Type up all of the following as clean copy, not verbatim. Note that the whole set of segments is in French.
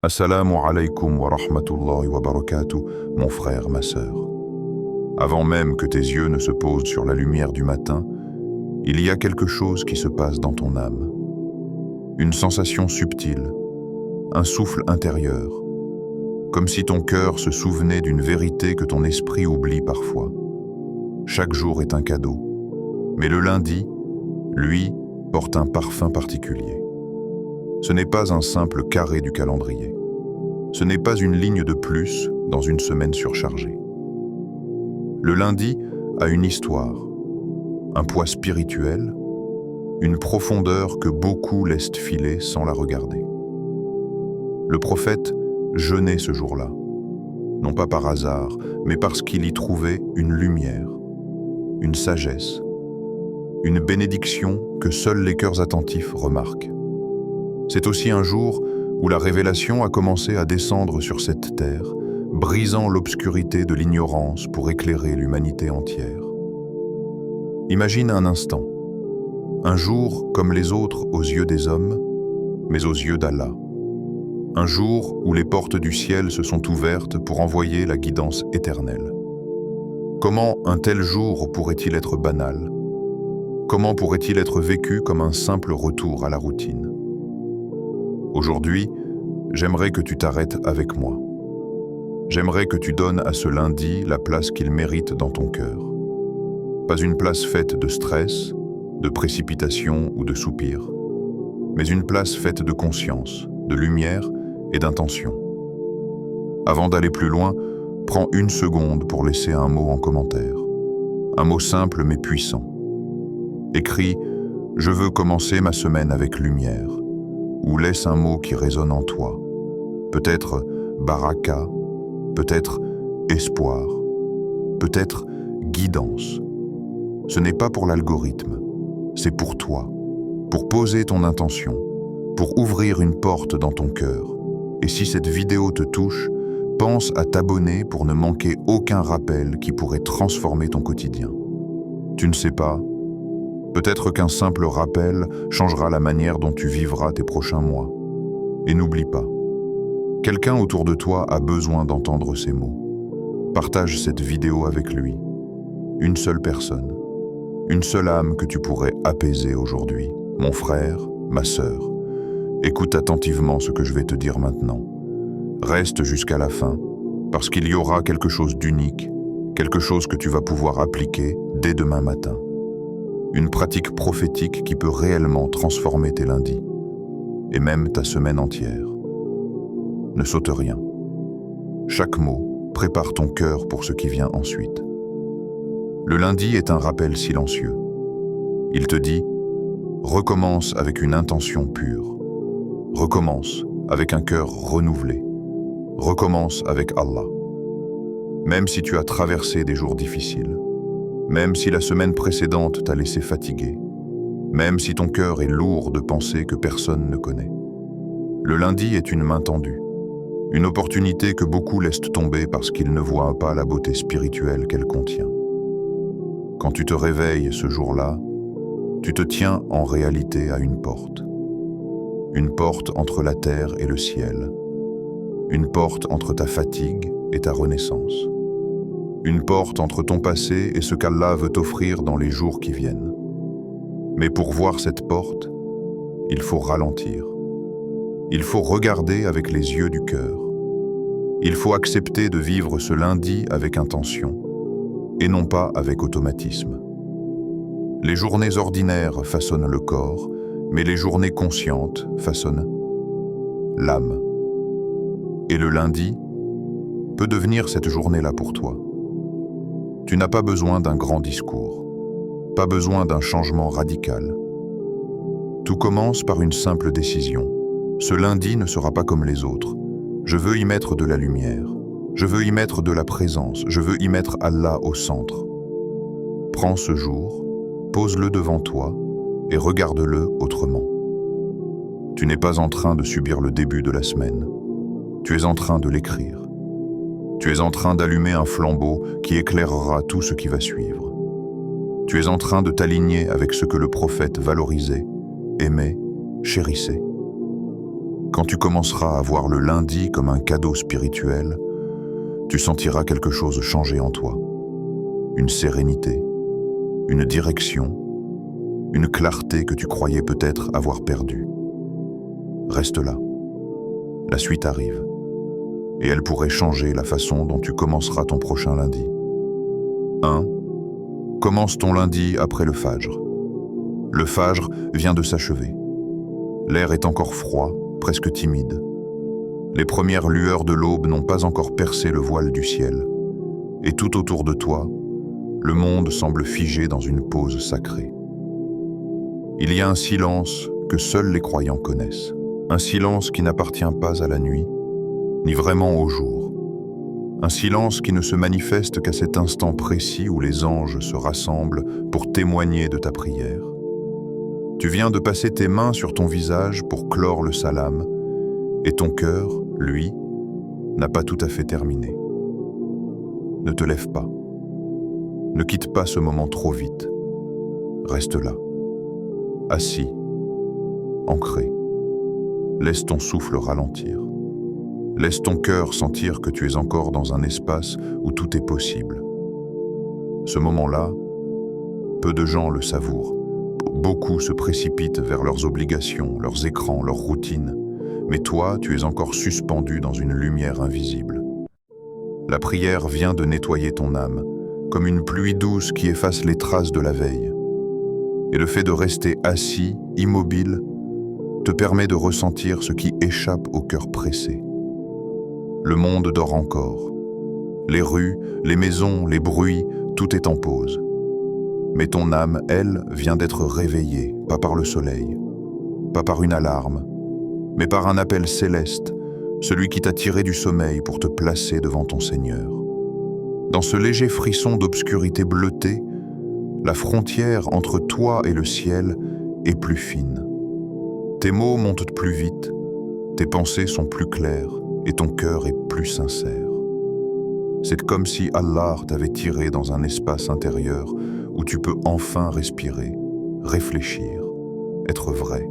Assalamu alaikum wa rahmatullahi wa barakatuh, mon frère, ma sœur. Avant même que tes yeux ne se posent sur la lumière du matin, il y a quelque chose qui se passe dans ton âme. Une sensation subtile, un souffle intérieur, comme si ton cœur se souvenait d'une vérité que ton esprit oublie parfois. Chaque jour est un cadeau, mais le lundi, lui, porte un parfum particulier. Ce n'est pas un simple carré du calendrier. Ce n'est pas une ligne de plus dans une semaine surchargée. Le lundi a une histoire, un poids spirituel, une profondeur que beaucoup laissent filer sans la regarder. Le prophète jeûnait ce jour-là, non pas par hasard, mais parce qu'il y trouvait une lumière, une sagesse, une bénédiction que seuls les cœurs attentifs remarquent. C'est aussi un jour où la révélation a commencé à descendre sur cette terre, brisant l'obscurité de l'ignorance pour éclairer l'humanité entière. Imagine un instant, un jour comme les autres aux yeux des hommes, mais aux yeux d'Allah. Un jour où les portes du ciel se sont ouvertes pour envoyer la guidance éternelle. Comment un tel jour pourrait-il être banal? Comment pourrait-il être vécu comme un simple retour à la routine? Aujourd'hui, j'aimerais que tu t'arrêtes avec moi. J'aimerais que tu donnes à ce lundi la place qu'il mérite dans ton cœur. Pas une place faite de stress, de précipitation ou de soupirs, mais une place faite de conscience, de lumière et d'intention. Avant d'aller plus loin, prends une seconde pour laisser un mot en commentaire. Un mot simple mais puissant. Écris « Je veux commencer ma semaine avec lumière » ou laisse un mot qui résonne en toi. Peut-être baraka, peut-être espoir, peut-être guidance. Ce n'est pas pour l'algorithme, c'est pour toi, pour poser ton intention, pour ouvrir une porte dans ton cœur. Et si cette vidéo te touche, pense à t'abonner pour ne manquer aucun rappel qui pourrait transformer ton quotidien. Tu ne sais pas, peut-être qu'un simple rappel changera la manière dont tu vivras tes prochains mois. Et n'oublie pas, quelqu'un autour de toi a besoin d'entendre ces mots. Partage cette vidéo avec lui. Une seule personne, une seule âme que tu pourrais apaiser aujourd'hui. Mon frère, ma sœur, écoute attentivement ce que je vais te dire maintenant. Reste jusqu'à la fin, parce qu'il y aura quelque chose d'unique, quelque chose que tu vas pouvoir appliquer dès demain matin. Une pratique prophétique qui peut réellement transformer tes lundis, et même ta semaine entière. Ne saute rien. Chaque mot prépare ton cœur pour ce qui vient ensuite. Le lundi est un rappel silencieux. Il te dit « Recommence avec une intention pure. Recommence avec un cœur renouvelé. Recommence avec Allah. » Même si tu as traversé des jours difficiles, même si la semaine précédente t'a laissé fatigué, même si ton cœur est lourd de pensées que personne ne connaît. Le lundi est une main tendue, une opportunité que beaucoup laissent tomber parce qu'ils ne voient pas la beauté spirituelle qu'elle contient. Quand tu te réveilles ce jour-là, tu te tiens en réalité à une porte entre la terre et le ciel, une porte entre ta fatigue et ta renaissance. Une porte entre ton passé et ce qu'Allah veut t'offrir dans les jours qui viennent. Mais pour voir cette porte, il faut ralentir. Il faut regarder avec les yeux du cœur. Il faut accepter de vivre ce lundi avec intention, et non pas avec automatisme. Les journées ordinaires façonnent le corps, mais les journées conscientes façonnent l'âme. Et le lundi peut devenir cette journée-là pour toi. Tu n'as pas besoin d'un grand discours, pas besoin d'un changement radical. Tout commence par une simple décision. Ce lundi ne sera pas comme les autres. Je veux y mettre de la lumière. Je veux y mettre de la présence. Je veux y mettre Allah au centre. Prends ce jour, pose-le devant toi et regarde-le autrement. Tu n'es pas en train de subir le début de la semaine. Tu es en train de l'écrire. Tu es en train d'allumer un flambeau qui éclairera tout ce qui va suivre. Tu es en train de t'aligner avec ce que le prophète valorisait, aimait, chérissait. Quand tu commenceras à voir le lundi comme un cadeau spirituel, tu sentiras quelque chose changer en toi. Une sérénité, une direction, une clarté que tu croyais peut-être avoir perdue. Reste là. La suite arrive. Et elle pourrait changer la façon dont tu commenceras ton prochain lundi. 1. Commence ton lundi après le Fajr. Le Fajr vient de s'achever. L'air est encore froid, presque timide. Les premières lueurs de l'aube n'ont pas encore percé le voile du ciel. Et tout autour de toi, le monde semble figé dans une pause sacrée. Il y a un silence que seuls les croyants connaissent. Un silence qui n'appartient pas à la nuit, ni vraiment au jour. Un silence qui ne se manifeste qu'à cet instant précis où les anges se rassemblent pour témoigner de ta prière. Tu viens de passer tes mains sur ton visage pour clore le salam, et ton cœur, lui, n'a pas tout à fait terminé. Ne te lève pas. Ne quitte pas ce moment trop vite. Reste là, assis, ancré. Laisse ton souffle ralentir. Laisse ton cœur sentir que tu es encore dans un espace où tout est possible. Ce moment-là, peu de gens le savourent. Beaucoup se précipitent vers leurs obligations, leurs écrans, leurs routines. Mais toi, tu es encore suspendu dans une lumière invisible. La prière vient de nettoyer ton âme, comme une pluie douce qui efface les traces de la veille. Et le fait de rester assis, immobile, te permet de ressentir ce qui échappe au cœur pressé. Le monde dort encore. Les rues, les maisons, les bruits, tout est en pause. Mais ton âme, elle, vient d'être réveillée, pas par le soleil, pas par une alarme, mais par un appel céleste, celui qui t'a tiré du sommeil pour te placer devant ton Seigneur. Dans ce léger frisson d'obscurité bleutée, la frontière entre toi et le ciel est plus fine. Tes mots montent plus vite, tes pensées sont plus claires et ton cœur est plus sincère. C'est comme si Allah t'avait tiré dans un espace intérieur où tu peux enfin respirer, réfléchir, être vrai.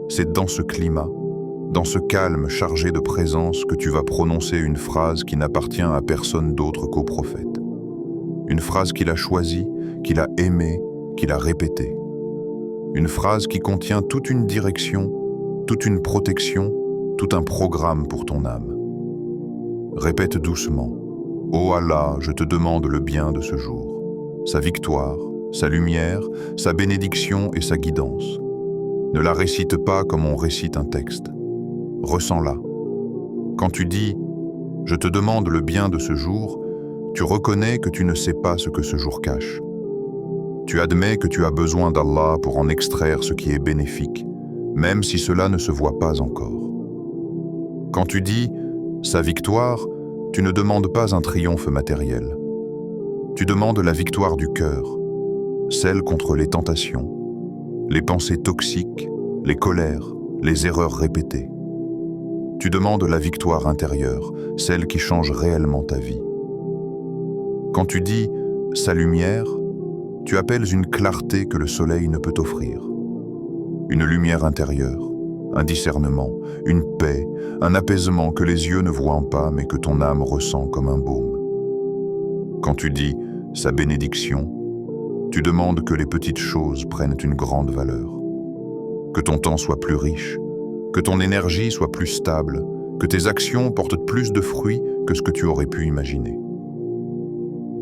C'est dans ce climat, dans ce calme chargé de présence que tu vas prononcer une phrase qui n'appartient à personne d'autre qu'au prophète. Une phrase qu'il a choisie, qu'il a aimée, qu'il a répétée. Une phrase qui contient toute une direction, toute une protection, tout un programme pour ton âme. Répète doucement. « Ô Allah, je te demande le bien de ce jour, sa victoire, sa lumière, sa bénédiction et sa guidance. Ne la récite pas comme on récite un texte. Ressens-la. Quand tu dis « Je te demande le bien de ce jour », tu reconnais que tu ne sais pas ce que ce jour cache. Tu admets que tu as besoin d'Allah pour en extraire ce qui est bénéfique, même si cela ne se voit pas encore. Quand tu dis « sa victoire », tu ne demandes pas un triomphe matériel. Tu demandes la victoire du cœur, celle contre les tentations, les pensées toxiques, les colères, les erreurs répétées. Tu demandes la victoire intérieure, celle qui change réellement ta vie. Quand tu dis « sa lumière », tu appelles une clarté que le soleil ne peut offrir. Une lumière intérieure, un discernement, une paix, un apaisement que les yeux ne voient pas mais que ton âme ressent comme un baume. Quand tu dis « sa bénédiction », tu demandes que les petites choses prennent une grande valeur. Que ton temps soit plus riche, que ton énergie soit plus stable, que tes actions portent plus de fruits que ce que tu aurais pu imaginer.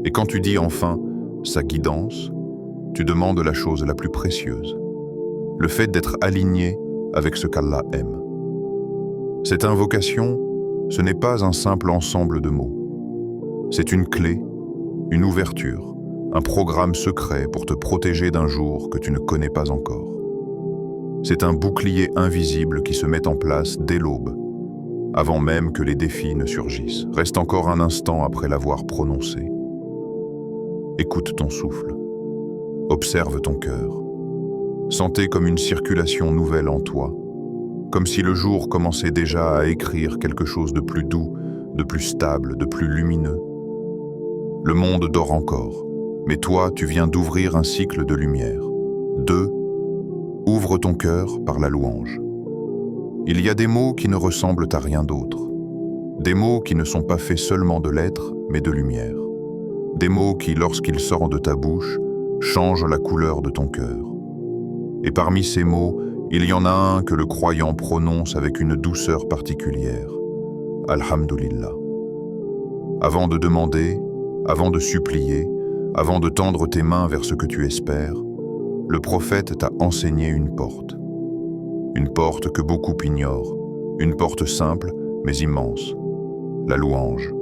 Et quand tu dis enfin « sa guidance », tu demandes la chose la plus précieuse, le fait d'être aligné avec ce qu'Allah aime. Cette invocation, ce n'est pas un simple ensemble de mots. C'est une clé, une ouverture, un programme secret pour te protéger d'un jour que tu ne connais pas encore. C'est un bouclier invisible qui se met en place dès l'aube, avant même que les défis ne surgissent. Reste encore un instant après l'avoir prononcé. Écoute ton souffle. Observe ton cœur. Sentez comme une circulation nouvelle en toi, comme si le jour commençait déjà à écrire quelque chose de plus doux, de plus stable, de plus lumineux. Le monde dort encore, mais toi, tu viens d'ouvrir un cycle de lumière. 2. Ouvre ton cœur par la louange. Il y a des mots qui ne ressemblent à rien d'autre. Des mots qui ne sont pas faits seulement de lettres, mais de lumière. Des mots qui, lorsqu'ils sortent de ta bouche, changent la couleur de ton cœur. Et parmi ces mots, il y en a un que le croyant prononce avec une douceur particulière. Alhamdulillah. Avant de demander, avant de supplier, avant de tendre tes mains vers ce que tu espères, le prophète t'a enseigné une porte. Une porte que beaucoup ignorent, une porte simple mais immense. La louange.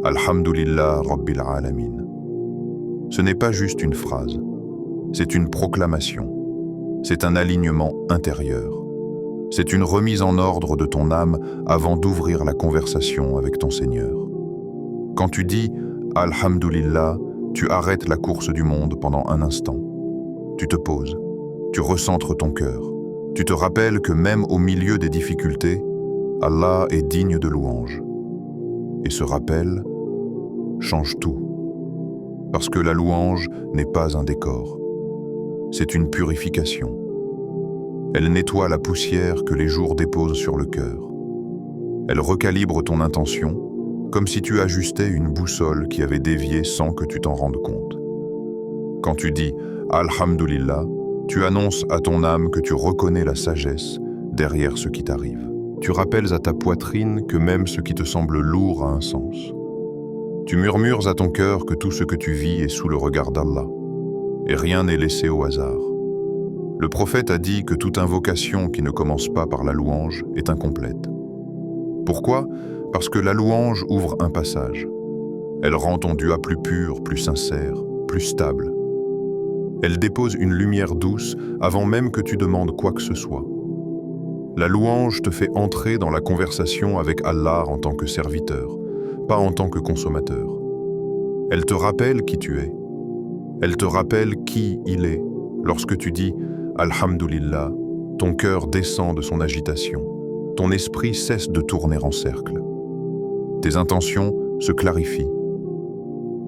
Alhamdulillah Rabbil Alamin. Ce n'est pas juste une phrase, c'est une proclamation. C'est un alignement intérieur. C'est une remise en ordre de ton âme avant d'ouvrir la conversation avec ton Seigneur. Quand tu dis « Alhamdulillah », tu arrêtes la course du monde pendant un instant. Tu te poses, tu recentres ton cœur. Tu te rappelles que même au milieu des difficultés, Allah est digne de louange. Et ce rappel change tout. Parce que la louange n'est pas un décor. C'est une purification. Elle nettoie la poussière que les jours déposent sur le cœur. Elle recalibre ton intention, comme si tu ajustais une boussole qui avait dévié sans que tu t'en rendes compte. Quand tu dis « Alhamdulillah », tu annonces à ton âme que tu reconnais la sagesse derrière ce qui t'arrive. Tu rappelles à ta poitrine que même ce qui te semble lourd a un sens. Tu murmures à ton cœur que tout ce que tu vis est sous le regard d'Allah, et rien n'est laissé au hasard. Le prophète a dit que toute invocation qui ne commence pas par la louange est incomplète. Pourquoi ? Parce que la louange ouvre un passage. Elle rend ton dua plus pur, plus sincère, plus stable. Elle dépose une lumière douce avant même que tu demandes quoi que ce soit. La louange te fait entrer dans la conversation avec Allah en tant que serviteur, pas en tant que consommateur. Elle te rappelle qui tu es. Elle te rappelle qui il est. Lorsque tu dis « Alhamdulillah », ton cœur descend de son agitation. Ton esprit cesse de tourner en cercle. Tes intentions se clarifient.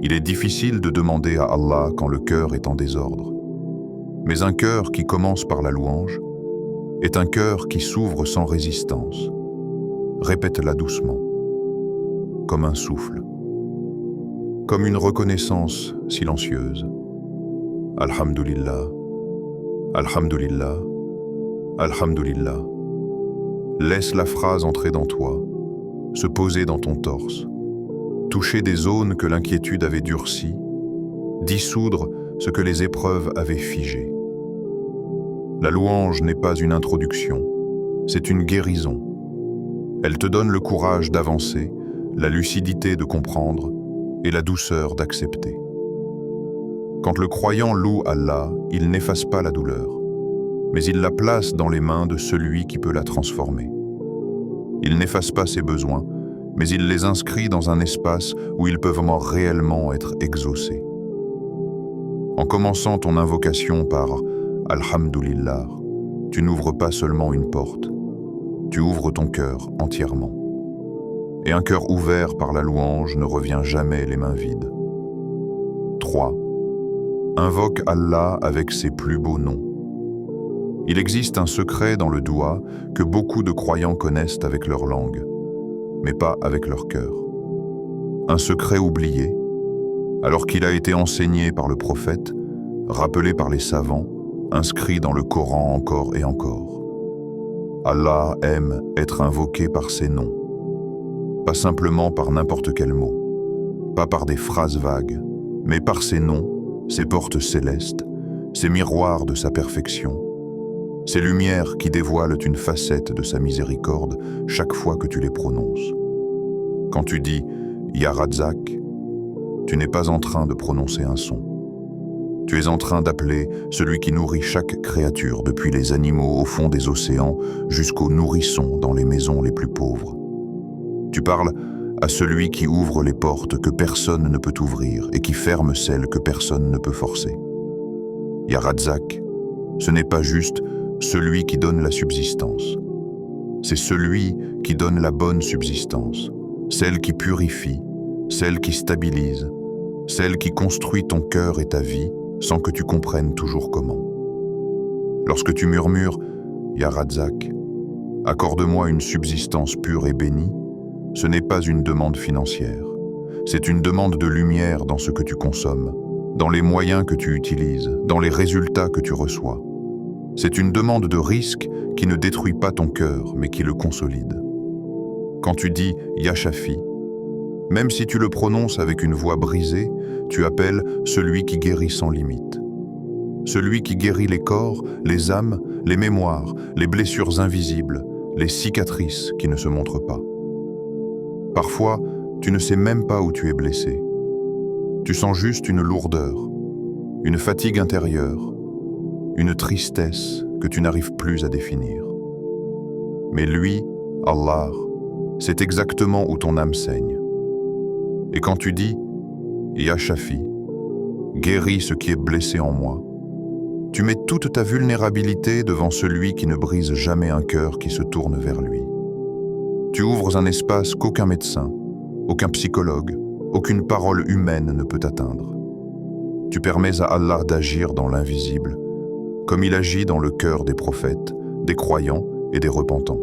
Il est difficile de demander à Allah quand le cœur est en désordre. Mais un cœur qui commence par la louange est un cœur qui s'ouvre sans résistance. Répète-la doucement, comme un souffle, comme une reconnaissance silencieuse. Alhamdulillah, Alhamdulillah, Alhamdulillah. Laisse la phrase entrer dans toi, se poser dans ton torse, toucher des zones que l'inquiétude avait durcies, dissoudre ce que les épreuves avaient figé. La louange n'est pas une introduction, c'est une guérison. Elle te donne le courage d'avancer, la lucidité de comprendre et la douceur d'accepter. Quand le croyant loue Allah, il n'efface pas la douleur, mais il la place dans les mains de celui qui peut la transformer. Il n'efface pas ses besoins, mais il les inscrit dans un espace où ils peuvent réellement être exaucés. En commençant ton invocation par « Alhamdulillah », tu n'ouvres pas seulement une porte, tu ouvres ton cœur entièrement. Et un cœur ouvert par la louange ne revient jamais les mains vides. 3. Invoque Allah avec ses plus beaux noms. Il existe un secret dans le doua que beaucoup de croyants connaissent avec leur langue, mais pas avec leur cœur. Un secret oublié, alors qu'il a été enseigné par le prophète, rappelé par les savants, inscrit dans le Coran encore et encore. Allah aime être invoqué par ses noms, pas simplement par n'importe quel mot, pas par des phrases vagues, mais par ses noms, ses portes célestes, ses miroirs de sa perfection, ces lumières qui dévoilent une facette de sa miséricorde chaque fois que tu les prononces. Quand tu dis « Ya Razzaq », tu n'es pas en train de prononcer un son. Tu es en train d'appeler celui qui nourrit chaque créature, depuis les animaux au fond des océans jusqu'aux nourrissons dans les maisons les plus pauvres. Tu parles à celui qui ouvre les portes que personne ne peut ouvrir et qui ferme celles que personne ne peut forcer. Ya Razzaq, ce n'est pas juste celui qui donne la subsistance. C'est celui qui donne la bonne subsistance, celle qui purifie, celle qui stabilise, celle qui construit ton cœur et ta vie sans que tu comprennes toujours comment. Lorsque tu murmures « Ya Razzaq », Accorde-moi une subsistance pure et bénie, ce n'est pas une demande financière. C'est une demande de lumière dans ce que tu consommes, dans les moyens que tu utilises, dans les résultats que tu reçois. C'est une demande de risque qui ne détruit pas ton cœur, mais qui le consolide. Quand tu dis « Ya Shafi », même si tu le prononces avec une voix brisée, tu appelles celui qui guérit sans limite. Celui qui guérit les corps, les âmes, les mémoires, les blessures invisibles, les cicatrices qui ne se montrent pas. Parfois, tu ne sais même pas où tu es blessé. Tu sens juste une lourdeur, une fatigue intérieure, une tristesse que tu n'arrives plus à définir. Mais lui, Allah, c'est exactement où ton âme saigne. Et quand tu dis « Ya Shafi », guéris ce qui est blessé en moi, tu mets toute ta vulnérabilité devant celui qui ne brise jamais un cœur qui se tourne vers lui. Tu ouvres un espace qu'aucun médecin, aucun psychologue, aucune parole humaine ne peut atteindre. Tu permets à Allah d'agir dans l'invisible, comme il agit dans le cœur des prophètes, des croyants et des repentants.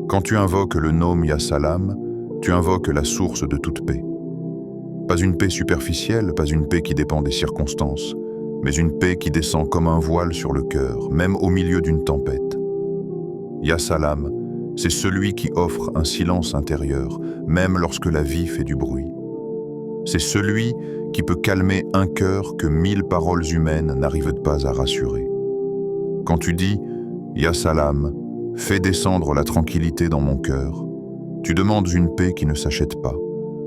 Quand tu invoques le nom Ya Salam, tu invoques la source de toute paix. Pas une paix superficielle, pas une paix qui dépend des circonstances, mais une paix qui descend comme un voile sur le cœur, même au milieu d'une tempête. Ya Salam, c'est celui qui offre un silence intérieur, même lorsque la vie fait du bruit. C'est celui qui peut calmer un cœur que 1000 paroles humaines n'arrivent pas à rassurer. Quand tu dis « Ya Salam », fais descendre la tranquillité dans mon cœur, tu demandes une paix qui ne s'achète pas,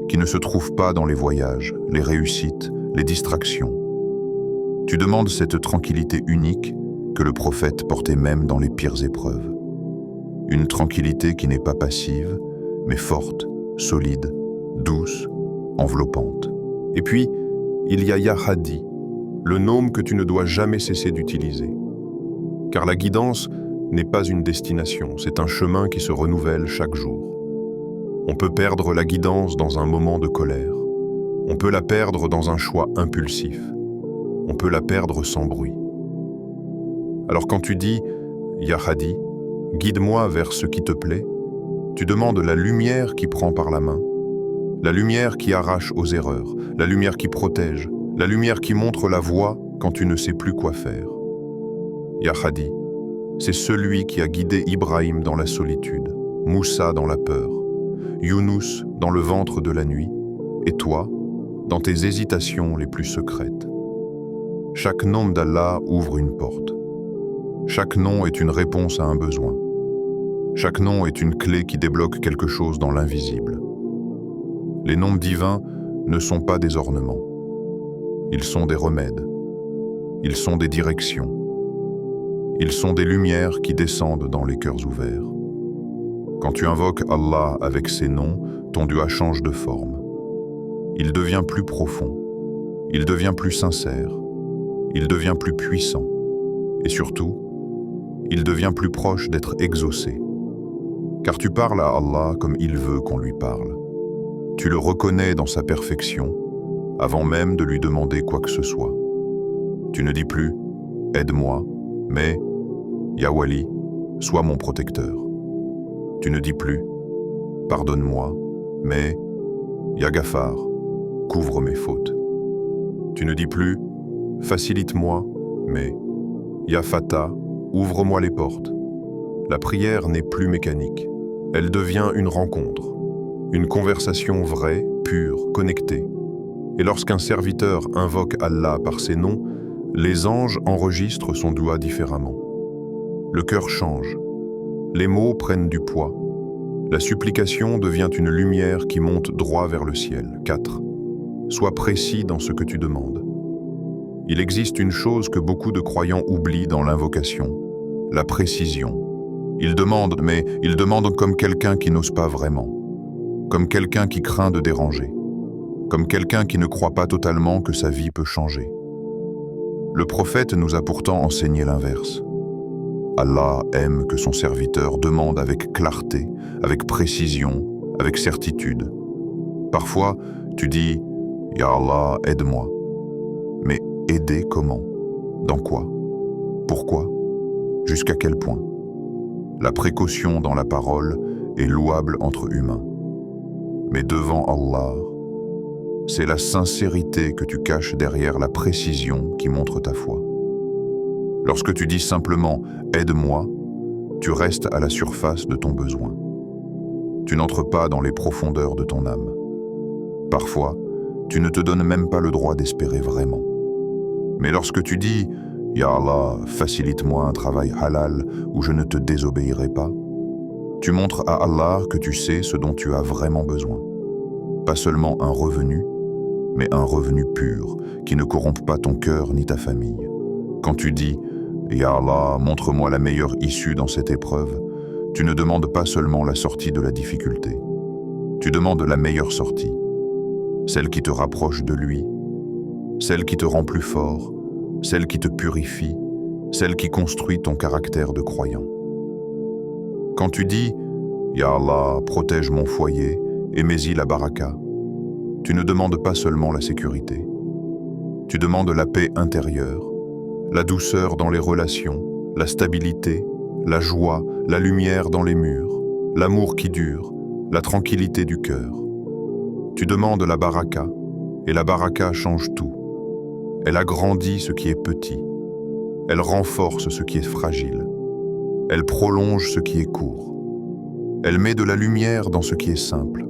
qui ne se trouve pas dans les voyages, les réussites, les distractions. Tu demandes cette tranquillité unique que le prophète portait même dans les pires épreuves. Une tranquillité qui n'est pas passive, mais forte, solide, douce, enveloppante. Et puis, il y a Ya Hadi, le nom que tu ne dois jamais cesser d'utiliser. Car la guidance n'est pas une destination, c'est un chemin qui se renouvelle chaque jour. On peut perdre la guidance dans un moment de colère. On peut la perdre dans un choix impulsif. On peut la perdre sans bruit. Alors quand tu dis « Ya Hadi », guide-moi vers ce qui te plaît, tu demandes la lumière qui prend par la main, la lumière qui arrache aux erreurs, la lumière qui protège, la lumière qui montre la voie quand tu ne sais plus quoi faire. Ya Hadi, c'est celui qui a guidé Ibrahim dans la solitude, Moussa dans la peur, Younous dans le ventre de la nuit, et toi, dans tes hésitations les plus secrètes. Chaque nom d'Allah ouvre une porte. Chaque nom est une réponse à un besoin. Chaque nom est une clé qui débloque quelque chose dans l'invisible. Les noms divins ne sont pas des ornements. Ils sont des remèdes. Ils sont des directions. Ils sont des lumières qui descendent dans les cœurs ouverts. Quand tu invoques Allah avec ses noms, ton dua change de forme. Il devient plus profond. Il devient plus sincère. Il devient plus puissant. Et surtout, il devient plus proche d'être exaucé. Car tu parles à Allah comme il veut qu'on lui parle. Tu le reconnais dans sa perfection, avant même de lui demander quoi que ce soit. Tu ne dis plus « aide-moi », mais « Ya Wali, sois mon protecteur ». Tu ne dis plus « pardonne-moi », mais « Ya Ghaffar, couvre mes fautes ». Tu ne dis plus « facilite-moi », mais « Ya Fata, ouvre-moi les portes ». La prière n'est plus mécanique. Elle devient une rencontre, une conversation vraie, pure, connectée. Et lorsqu'un serviteur invoque Allah par ses noms, les anges enregistrent son dua différemment. Le cœur change. Les mots prennent du poids. La supplication devient une lumière qui monte droit vers le ciel. 4. Sois précis dans ce que tu demandes. Il existe une chose que beaucoup de croyants oublient dans l'invocation, la précision. Ils demandent, mais ils demandent comme quelqu'un qui n'ose pas vraiment, comme quelqu'un qui craint de déranger, comme quelqu'un qui ne croit pas totalement que sa vie peut changer. Le prophète nous a pourtant enseigné l'inverse. Allah aime que son serviteur demande avec clarté, avec précision, avec certitude. Parfois, tu dis « Ya Allah, aide-moi ». Mais aider comment? Dans quoi? Pourquoi? Jusqu'à quel point? La précaution dans la parole est louable entre humains. Mais devant Allah, c'est la sincérité que tu caches derrière la précision qui montre ta foi. Lorsque tu dis simplement « aide-moi », tu restes à la surface de ton besoin. Tu n'entres pas dans les profondeurs de ton âme. Parfois, tu ne te donnes même pas le droit d'espérer vraiment. Mais lorsque tu dis « Ya Allah, facilite-moi un travail halal où je ne te désobéirai pas », tu montres à Allah que tu sais ce dont tu as vraiment besoin. Pas seulement un revenu, mais un revenu pur, qui ne corrompt pas ton cœur ni ta famille. Quand tu dis « Ya Allah, montre-moi la meilleure issue dans cette épreuve », tu ne demandes pas seulement la sortie de la difficulté. Tu demandes la meilleure sortie, celle qui te rapproche de lui, celle qui te rend plus fort, celle qui te purifie, celle qui construit ton caractère de croyant. Quand tu dis « Ya Allah, protège mon foyer et mets-y la baraka », tu ne demandes pas seulement la sécurité. Tu demandes la paix intérieure, la douceur dans les relations, la stabilité, la joie, la lumière dans les murs, l'amour qui dure, la tranquillité du cœur. Tu demandes la baraka, et la baraka change tout. Elle agrandit ce qui est petit. Elle renforce ce qui est fragile. Elle prolonge ce qui est court. Elle met de la lumière dans ce qui est simple.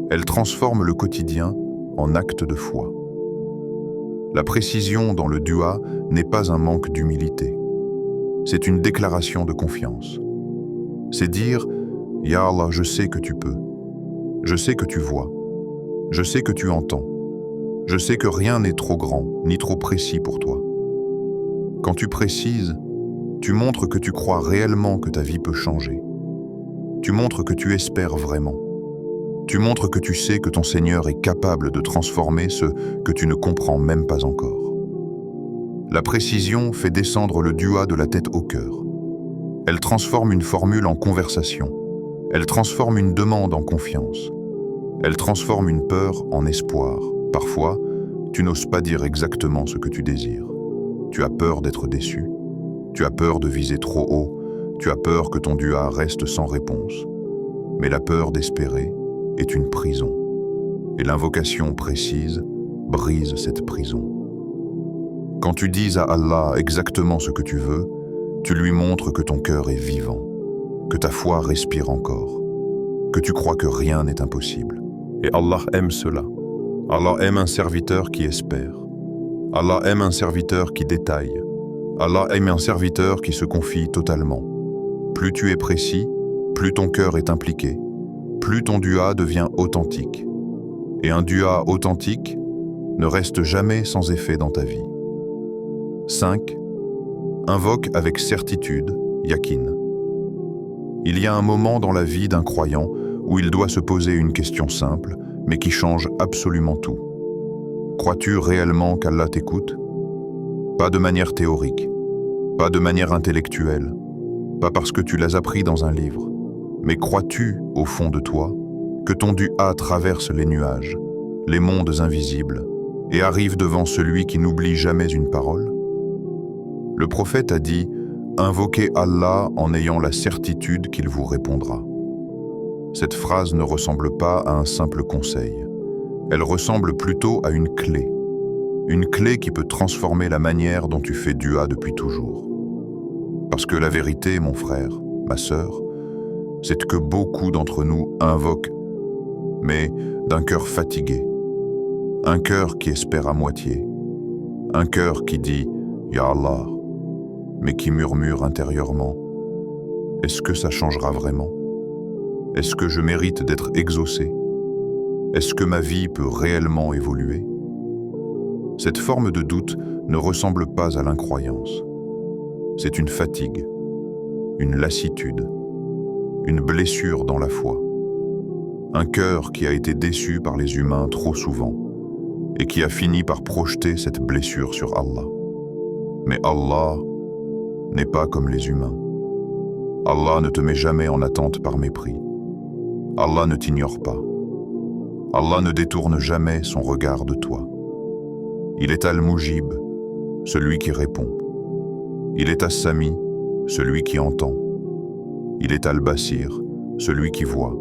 Elle transforme le quotidien en acte de foi. La précision dans le dua n'est pas un manque d'humilité. C'est une déclaration de confiance. C'est dire « Ya Allah, je sais que tu peux. Je sais que tu vois. Je sais que tu entends. Je sais que rien n'est trop grand ni trop précis pour toi. » Quand tu précises, tu montres que tu crois réellement que ta vie peut changer. Tu montres que tu espères vraiment. Tu montres que tu sais que ton Seigneur est capable de transformer ce que tu ne comprends même pas encore. La précision fait descendre le dua de la tête au cœur. Elle transforme une formule en conversation. Elle transforme une demande en confiance. Elle transforme une peur en espoir. Parfois, tu n'oses pas dire exactement ce que tu désires. Tu as peur d'être déçu. Tu as peur de viser trop haut. Tu as peur que ton dua reste sans réponse. Mais la peur d'espérer est une prison. Et l'invocation précise brise cette prison. Quand tu dis à Allah exactement ce que tu veux, tu lui montres que ton cœur est vivant, que ta foi respire encore, que tu crois que rien n'est impossible. Et Allah aime cela. Allah aime un serviteur qui espère. Allah aime un serviteur qui détaille. Allah aime un serviteur qui se confie totalement. Plus tu es précis, plus ton cœur est impliqué, plus ton dua devient authentique. Et un dua authentique ne reste jamais sans effet dans ta vie. 5. Invoque avec certitude, yakin. Il y a un moment dans la vie d'un croyant où il doit se poser une question simple, mais qui change absolument tout. Crois-tu réellement qu'Allah t'écoute? Pas de manière théorique, pas de manière intellectuelle, pas parce que tu l'as appris dans un livre, mais crois-tu, au fond de toi, que ton dua traverse les nuages, les mondes invisibles, et arrive devant celui qui n'oublie jamais une parole? Le prophète a dit « Invoquez Allah en ayant la certitude qu'il vous répondra ». Cette phrase ne ressemble pas à un simple conseil. Elle ressemble plutôt à une clé qui peut transformer la manière dont tu fais dua depuis toujours. Parce que la vérité, mon frère, ma sœur, c'est que beaucoup d'entre nous invoquent, mais d'un cœur fatigué, un cœur qui espère à moitié, un cœur qui dit « Ya Allah », mais qui murmure intérieurement « Est-ce que ça changera vraiment ? Est-ce que je mérite d'être exaucé ? Est-ce que ma vie peut réellement évoluer ? » Cette forme de doute ne ressemble pas à l'incroyance. C'est une fatigue, une lassitude, une blessure dans la foi. Un cœur qui a été déçu par les humains trop souvent et qui a fini par projeter cette blessure sur Allah. Mais Allah n'est pas comme les humains. Allah ne te met jamais en attente par mépris. Allah ne t'ignore pas. Allah ne détourne jamais son regard de toi. Il est Al-Mujib, celui qui répond. Il est As-Sami, celui qui entend. Il est Al-Basir, celui qui voit.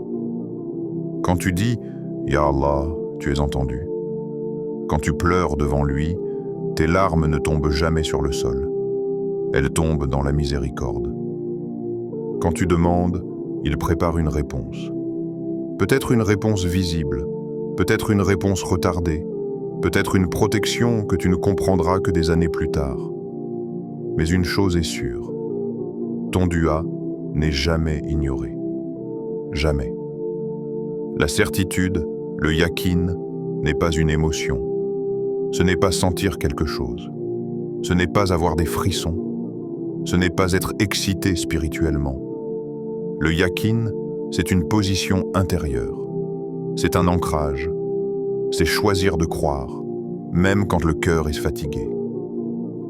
Quand tu dis « Ya Allah », tu es entendu. Quand tu pleures devant lui, tes larmes ne tombent jamais sur le sol. Elles tombent dans la miséricorde. Quand tu demandes, il prépare une réponse. Peut-être une réponse visible, peut-être une réponse retardée, peut-être une protection que tu ne comprendras que des années plus tard. Mais une chose est sûre, ton dua n'est jamais ignoré. Jamais. La certitude, le yaqin, n'est pas une émotion. Ce n'est pas sentir quelque chose. Ce n'est pas avoir des frissons. Ce n'est pas être excité spirituellement. Le yaqin, c'est une position intérieure. C'est un ancrage. C'est choisir de croire, même quand le cœur est fatigué.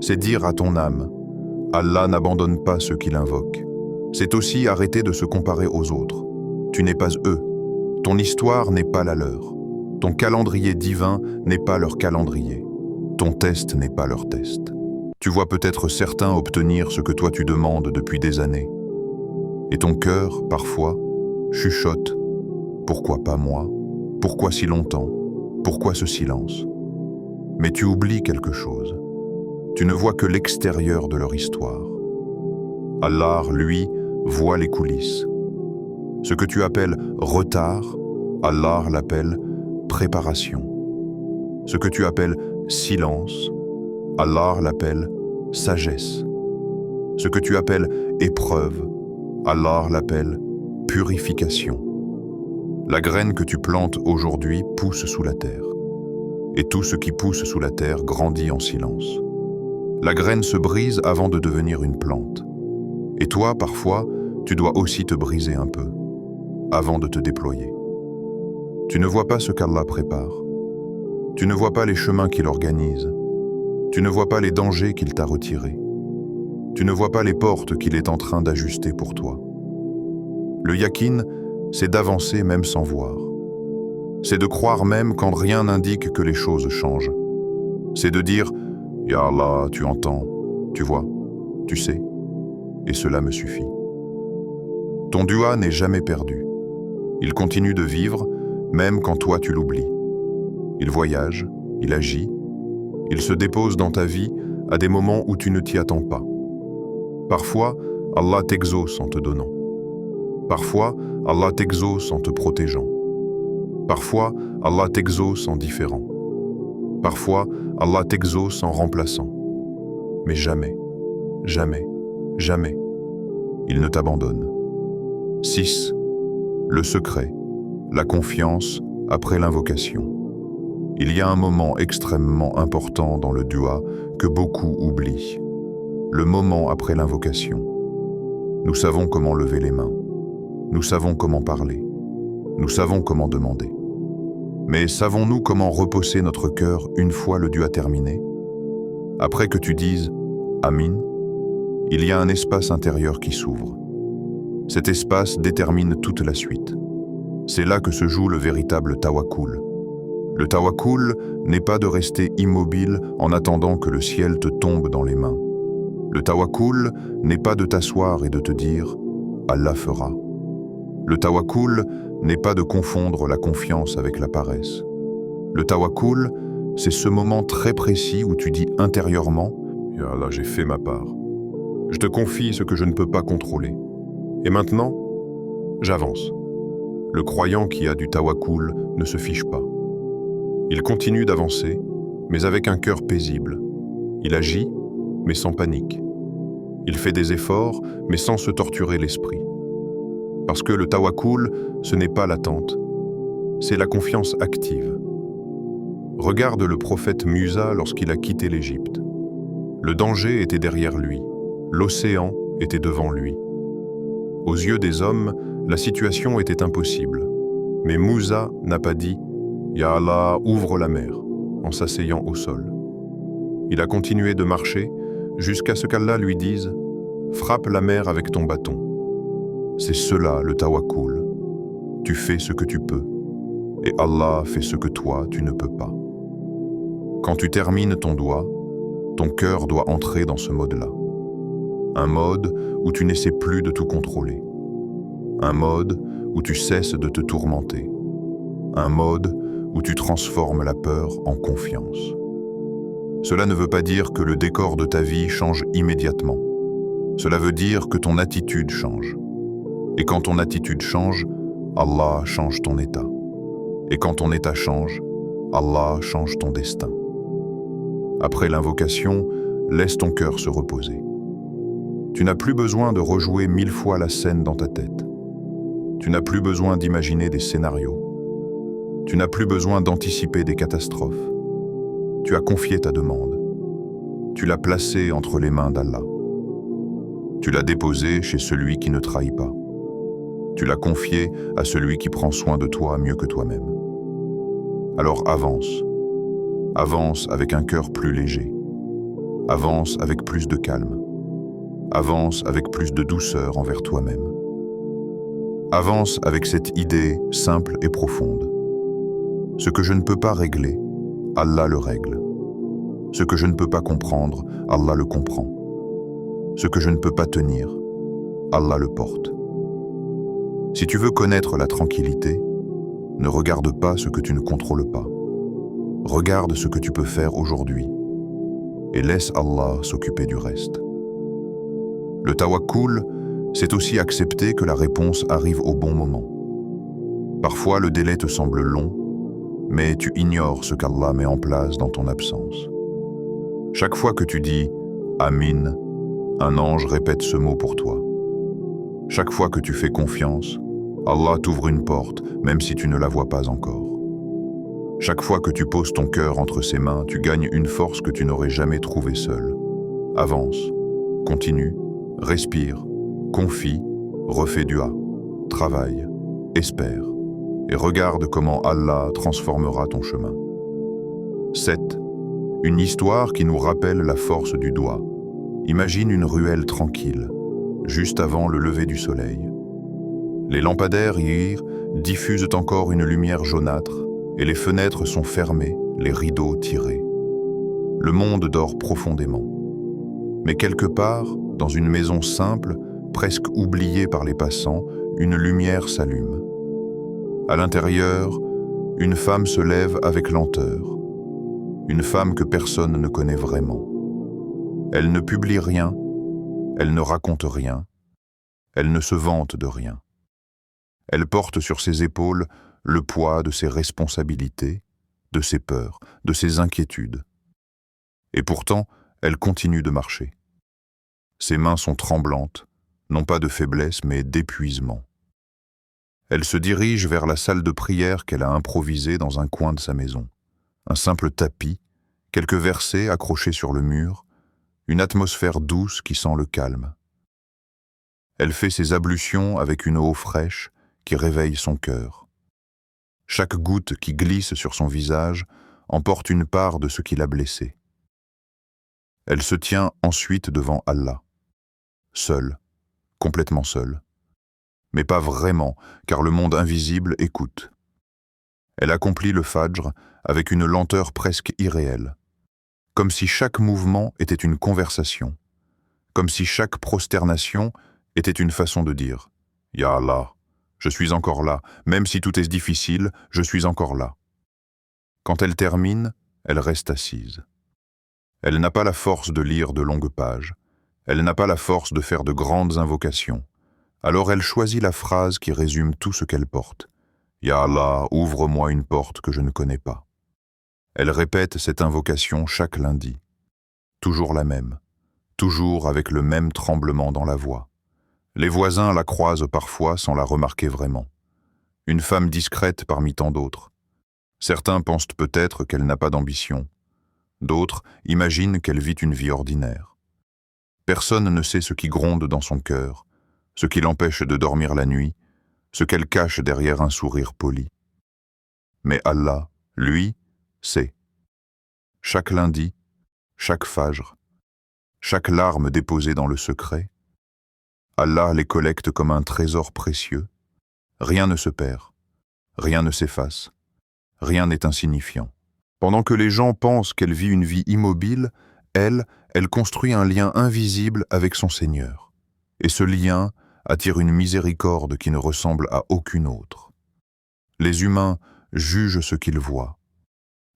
C'est dire à ton âme, Allah n'abandonne pas ceux qui l'invoquent. C'est aussi arrêter de se comparer aux autres. Tu n'es pas eux. Ton histoire n'est pas la leur. Ton calendrier divin n'est pas leur calendrier. Ton test n'est pas leur test. Tu vois peut-être certains obtenir ce que toi tu demandes depuis des années. Et ton cœur, parfois, chuchote. Pourquoi pas moi? Pourquoi si longtemps? Pourquoi ce silence? Mais tu oublies quelque chose. Tu ne vois que l'extérieur de leur histoire. Allah, lui, voit les coulisses. Ce que tu appelles retard, Allah l'appelle préparation. Ce que tu appelles silence, Allah l'appelle sagesse. Ce que tu appelles épreuve, Allah l'appelle purification. La graine que tu plantes aujourd'hui pousse sous la terre. Et tout ce qui pousse sous la terre grandit en silence. La graine se brise avant de devenir une plante. Et toi, parfois, tu dois aussi te briser un peu, avant de te déployer. Tu ne vois pas ce qu'Allah prépare. Tu ne vois pas les chemins qu'il organise. Tu ne vois pas les dangers qu'il t'a retirés. Tu ne vois pas les portes qu'il est en train d'ajuster pour toi. Le yaqin, c'est d'avancer même sans voir. C'est de croire même quand rien n'indique que les choses changent. C'est de dire « Ya Allah, tu entends, tu vois, tu sais, et cela me suffit ». Ton dua n'est jamais perdu. Il continue de vivre, même quand toi tu l'oublies. Il voyage, il agit, il se dépose dans ta vie à des moments où tu ne t'y attends pas. Parfois, Allah t'exauce en te donnant. Parfois, Allah t'exauce en te protégeant. Parfois, Allah t'exauce en différant. Parfois, Allah t'exauce en remplaçant. Mais jamais, jamais, jamais, il ne t'abandonne. 6. Le secret, la confiance après l'invocation. Il y a un moment extrêmement important dans le dua que beaucoup oublient. Le moment après l'invocation. Nous savons comment lever les mains. Nous savons comment parler. Nous savons comment demander. Mais savons-nous comment reposer notre cœur une fois le dua terminé? Après que tu dises « Amin », il y a un espace intérieur qui s'ouvre. Cet espace détermine toute la suite. C'est là que se joue le véritable tawakkul. Le tawakkul n'est pas de rester immobile en attendant que le ciel te tombe dans les mains. Le tawakkul n'est pas de t'asseoir et de te dire « Allah fera ». Le tawakkul n'est pas de confondre la confiance avec la paresse. Le tawakkul, c'est ce moment très précis où tu dis intérieurement « Ya Allah, j'ai fait ma part. Je te confie ce que je ne peux pas contrôler. Et maintenant, j'avance ». Le croyant qui a du tawakkul ne se fiche pas. Il continue d'avancer, mais avec un cœur paisible. Il agit, mais sans panique. Il fait des efforts, mais sans se torturer l'esprit. Parce que le tawakkul, ce n'est pas l'attente, c'est la confiance active. Regarde le prophète Musa lorsqu'il a quitté l'Égypte. Le danger était derrière lui, l'océan était devant lui. Aux yeux des hommes, la situation était impossible. Mais Musa n'a pas dit « Ya Allah, ouvre la mer » en s'asseyant au sol. Il a continué de marcher jusqu'à ce qu'Allah lui dise « Frappe la mer avec ton bâton ». C'est cela le tawakkul. Tu fais ce que tu peux, et Allah fait ce que toi tu ne peux pas. Quand tu termines ton dua, ton cœur doit entrer dans ce mode-là. Un mode où tu n'essaies plus de tout contrôler. Un mode où tu cesses de te tourmenter. Un mode où tu transformes la peur en confiance. Cela ne veut pas dire que le décor de ta vie change immédiatement. Cela veut dire que ton attitude change. Et quand ton attitude change, Allah change ton état. Et quand ton état change, Allah change ton destin. Après l'invocation, laisse ton cœur se reposer. Tu n'as plus besoin de rejouer 1000 fois la scène dans ta tête. Tu n'as plus besoin d'imaginer des scénarios. Tu n'as plus besoin d'anticiper des catastrophes. Tu as confié ta demande. Tu l'as placée entre les mains d'Allah. Tu l'as déposée chez celui qui ne trahit pas. Tu l'as confiée à celui qui prend soin de toi mieux que toi-même. Alors avance. Avance avec un cœur plus léger. Avance avec plus de calme. Avance avec plus de douceur envers toi-même. Avance avec cette idée simple et profonde. Ce que je ne peux pas régler, Allah le règle. Ce que je ne peux pas comprendre, Allah le comprend. Ce que je ne peux pas tenir, Allah le porte. Si tu veux connaître la tranquillité, ne regarde pas ce que tu ne contrôles pas. Regarde ce que tu peux faire aujourd'hui et laisse Allah s'occuper du reste. Le tawakkul, c'est aussi accepter que la réponse arrive au bon moment. Parfois, le délai te semble long, mais tu ignores ce qu'Allah met en place dans ton absence. Chaque fois que tu dis « Amin », un ange répète ce mot pour toi. Chaque fois que tu fais confiance, Allah t'ouvre une porte, même si tu ne la vois pas encore. Chaque fois que tu poses ton cœur entre ses mains, tu gagnes une force que tu n'aurais jamais trouvée seule. Avance, continue, respire, confie, refais dua, travaille, espère, et regarde comment Allah transformera ton chemin. 7. Une histoire qui nous rappelle la force du doigt. Imagine une ruelle tranquille, juste avant le lever du soleil. Les lampadaires hier diffusent encore une lumière jaunâtre et les fenêtres sont fermées, les rideaux tirés. Le monde dort profondément. Mais quelque part, dans une maison simple, presque oubliée par les passants, une lumière s'allume. À l'intérieur, une femme se lève avec lenteur. Une femme que personne ne connaît vraiment. Elle ne publie rien, elle ne raconte rien, elle ne se vante de rien. Elle porte sur ses épaules le poids de ses responsabilités, de ses peurs, de ses inquiétudes. Et pourtant, elle continue de marcher. Ses mains sont tremblantes, non pas de faiblesse, mais d'épuisement. Elle se dirige vers la salle de prière qu'elle a improvisée dans un coin de sa maison. Un simple tapis, quelques versets accrochés sur le mur, une atmosphère douce qui sent le calme. Elle fait ses ablutions avec une eau fraîche qui réveille son cœur. Chaque goutte qui glisse sur son visage emporte une part de ce qui l'a blessée. Elle se tient ensuite devant Allah, seule, complètement seule. Mais pas vraiment, car le monde invisible écoute. Elle accomplit le fajr avec une lenteur presque irréelle, comme si chaque mouvement était une conversation, comme si chaque prosternation était une façon de dire « Ya Allah, je suis encore là, même si tout est difficile, je suis encore là ». Quand elle termine, elle reste assise. Elle n'a pas la force de lire de longues pages, elle n'a pas la force de faire de grandes invocations. Alors elle choisit la phrase qui résume tout ce qu'elle porte. « Ya Allah, ouvre-moi une porte que je ne connais pas ». Elle répète cette invocation chaque lundi. Toujours la même, toujours avec le même tremblement dans la voix. Les voisins la croisent parfois sans la remarquer vraiment. Une femme discrète parmi tant d'autres. Certains pensent peut-être qu'elle n'a pas d'ambition. D'autres imaginent qu'elle vit une vie ordinaire. Personne ne sait ce qui gronde dans son cœur, ce qui l'empêche de dormir la nuit, ce qu'elle cache derrière un sourire poli. Mais Allah, lui, sait. Chaque lundi, chaque fajr, chaque larme déposée dans le secret, Allah les collecte comme un trésor précieux. Rien ne se perd, rien ne s'efface, rien n'est insignifiant. Pendant que les gens pensent qu'elle vit une vie immobile, elle construit un lien invisible avec son Seigneur. Et ce lien attire une miséricorde qui ne ressemble à aucune autre. Les humains jugent ce qu'ils voient.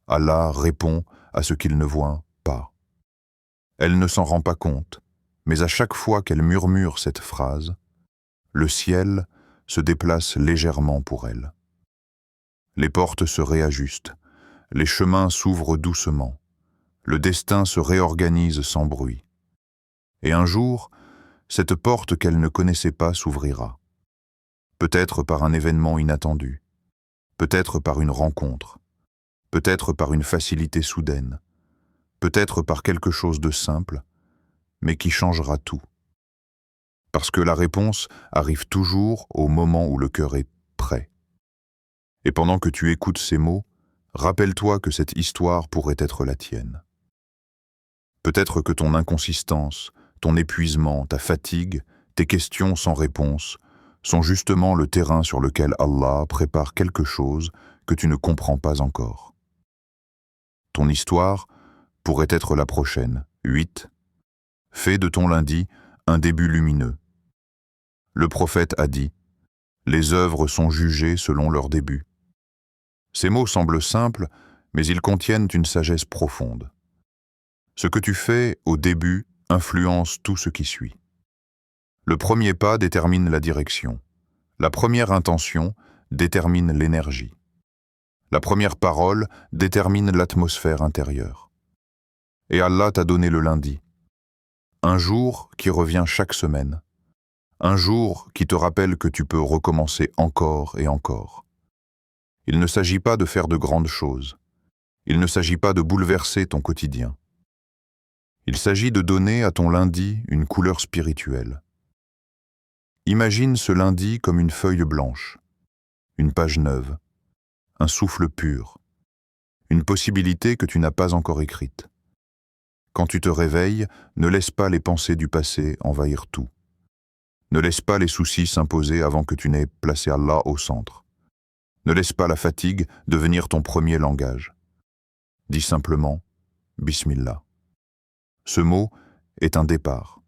Allah répond à ce qu'ils ne voient pas. Elle ne s'en rend pas compte, mais à chaque fois qu'elle murmure cette phrase, le ciel se déplace légèrement pour elle. Les portes se réajustent, les chemins s'ouvrent doucement, le destin se réorganise sans bruit. Et un jour, cette porte qu'elle ne connaissait pas s'ouvrira. Peut-être par un événement inattendu, peut-être par une rencontre, peut-être par une facilité soudaine, peut-être par quelque chose de simple, mais qui changera tout. Parce que la réponse arrive toujours au moment où le cœur est prêt. Et pendant que tu écoutes ces mots, rappelle-toi que cette histoire pourrait être la tienne. Peut-être que ton inconsistance, ton épuisement, ta fatigue, tes questions sans réponse sont justement le terrain sur lequel Allah prépare quelque chose que tu ne comprends pas encore. Ton histoire pourrait être la prochaine. 8. Fais de ton lundi un début lumineux. Le prophète a dit « Les œuvres sont jugées selon leur début ». Ces mots semblent simples, mais ils contiennent une sagesse profonde. Ce que tu fais au début influence tout ce qui suit. Le premier pas détermine la direction. La première intention détermine l'énergie. La première parole détermine l'atmosphère intérieure. Et Allah t'a donné le lundi. Un jour qui revient chaque semaine. Un jour qui te rappelle que tu peux recommencer encore et encore. Il ne s'agit pas de faire de grandes choses. Il ne s'agit pas de bouleverser ton quotidien. Il s'agit de donner à ton lundi une couleur spirituelle. Imagine ce lundi comme une feuille blanche, une page neuve, un souffle pur, une possibilité que tu n'as pas encore écrite. Quand tu te réveilles, ne laisse pas les pensées du passé envahir tout. Ne laisse pas les soucis s'imposer avant que tu n'aies placé Allah au centre. Ne laisse pas la fatigue devenir ton premier langage. Dis simplement « Bismillah ». Ce mot est un départ,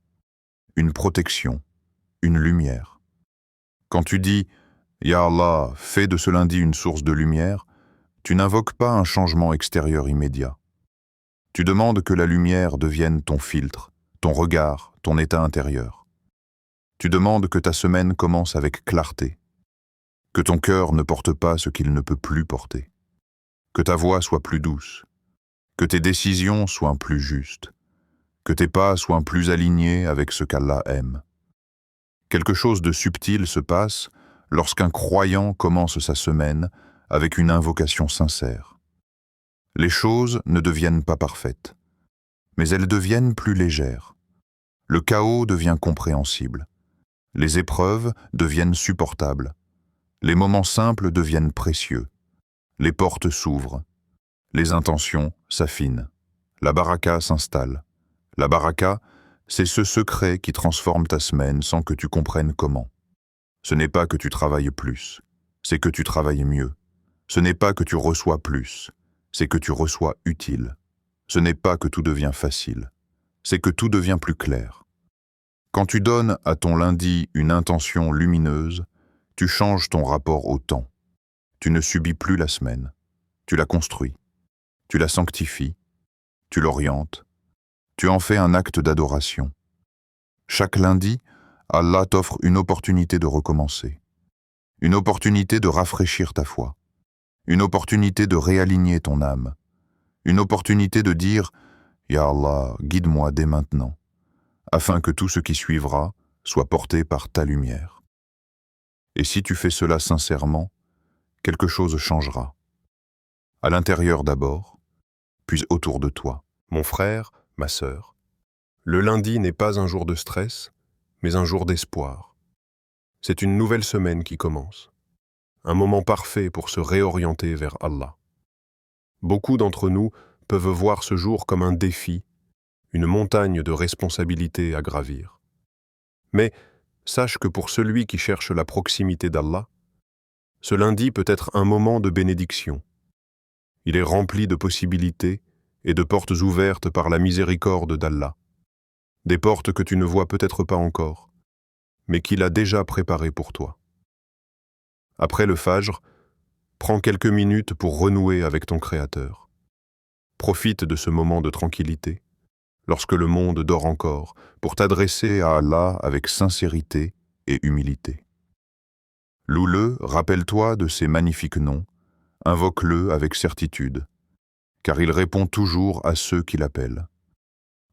une protection, une lumière. Quand tu dis « Ya Allah, fais de ce lundi une source de lumière », tu n'invoques pas un changement extérieur immédiat. Tu demandes que la lumière devienne ton filtre, ton regard, ton état intérieur. Tu demandes que ta semaine commence avec clarté, que ton cœur ne porte pas ce qu'il ne peut plus porter, que ta voix soit plus douce, que tes décisions soient plus justes, que tes pas soient plus alignés avec ce qu'Allah aime. Quelque chose de subtil se passe lorsqu'un croyant commence sa semaine avec une invocation sincère. Les choses ne deviennent pas parfaites, mais elles deviennent plus légères. Le chaos devient compréhensible. Les épreuves deviennent supportables. Les moments simples deviennent précieux. Les portes s'ouvrent. Les intentions s'affinent. La baraka s'installe. La baraka, c'est ce secret qui transforme ta semaine sans que tu comprennes comment. Ce n'est pas que tu travailles plus, c'est que tu travailles mieux. Ce n'est pas que tu reçois plus, c'est que tu reçois utile. Ce n'est pas que tout devient facile, c'est que tout devient plus clair. Quand tu donnes à ton lundi une intention lumineuse, tu changes ton rapport au temps. Tu ne subis plus la semaine, tu la construis, tu la sanctifies, tu l'orientes, tu en fais un acte d'adoration. Chaque lundi, Allah t'offre une opportunité de recommencer, une opportunité de rafraîchir ta foi, une opportunité de réaligner ton âme, une opportunité de dire « Ya Allah, guide-moi dès maintenant », afin que tout ce qui suivra soit porté par ta lumière. Et si tu fais cela sincèrement, quelque chose changera. À l'intérieur d'abord, puis autour de toi. Mon frère, ma sœur, le lundi n'est pas un jour de stress, mais un jour d'espoir. C'est une nouvelle semaine qui commence. Un moment parfait pour se réorienter vers Allah. Beaucoup d'entre nous peuvent voir ce jour comme un défi, une montagne de responsabilités à gravir. Mais sache que pour celui qui cherche la proximité d'Allah, ce lundi peut être un moment de bénédiction. Il est rempli de possibilités et de portes ouvertes par la miséricorde d'Allah. Des portes que tu ne vois peut-être pas encore, mais qu'il a déjà préparé pour toi. Après le Fajr, prends quelques minutes pour renouer avec ton Créateur. Profite de ce moment de tranquillité, lorsque le monde dort encore, pour t'adresser à Allah avec sincérité et humilité. Loue-le, rappelle-toi de ses magnifiques noms, invoque-le avec certitude, car il répond toujours à ceux qui l'appellent.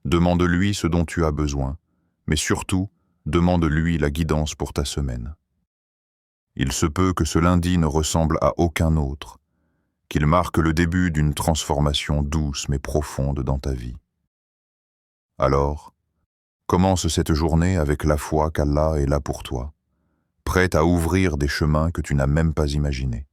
Demande-lui ce dont tu as besoin, mais surtout, demande-lui la guidance pour ta semaine. Il se peut que ce lundi ne ressemble à aucun autre, qu'il marque le début d'une transformation douce mais profonde dans ta vie. Alors, commence cette journée avec la foi qu'Allah est là pour toi, prête à ouvrir des chemins que tu n'as même pas imaginés.